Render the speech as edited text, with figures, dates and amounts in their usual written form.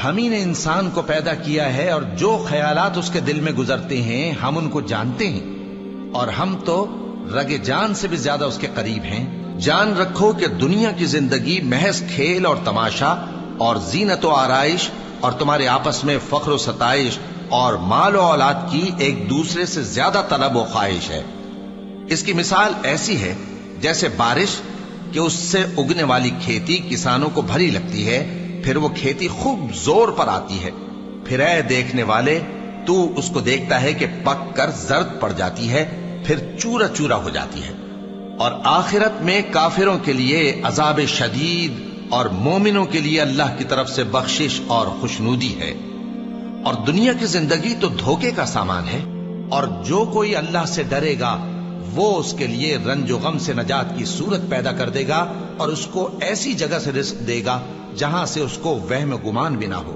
ہم ہی نے انسان کو پیدا کیا ہے اور جو خیالات اس کے دل میں گزرتے ہیں ہم ان کو جانتے ہیں، اور ہم تو رگ جان سے بھی زیادہ اس کے قریب ہیں۔ جان رکھو کہ دنیا کی زندگی محض کھیل اور تماشا اور زینت و آرائش اور تمہارے آپس میں فخر و ستائش اور مال و اولاد کی ایک دوسرے سے زیادہ طلب و خواہش ہے۔ اس کی مثال ایسی ہے جیسے بارش کہ اس سے اگنے والی کھیتی کسانوں کو بھری لگتی ہے، پھر وہ کھیتی خوب زور پر آتی ہے، پھر اے دیکھنے والے تو اس کو دیکھتا ہے کہ پک کر زرد پڑ جاتی ہے، پھر چورا چورا ہو جاتی ہے۔ اور آخرت میں کافروں کے لیے عذاب شدید اور مومنوں کے لیے اللہ کی طرف سے بخشش اور خوشنودی ہے۔ اور دنیا کی زندگی تو دھوکے کا سامان ہے، اور جو کوئی اللہ سے ڈرے گا وہ اس کے لیے رنج و غم سے نجات کی صورت پیدا کر دے گا اور اس کو ایسی جگہ سے رزق دے گا جہاں سے اس کو وہم و گمان بھی نہ ہو۔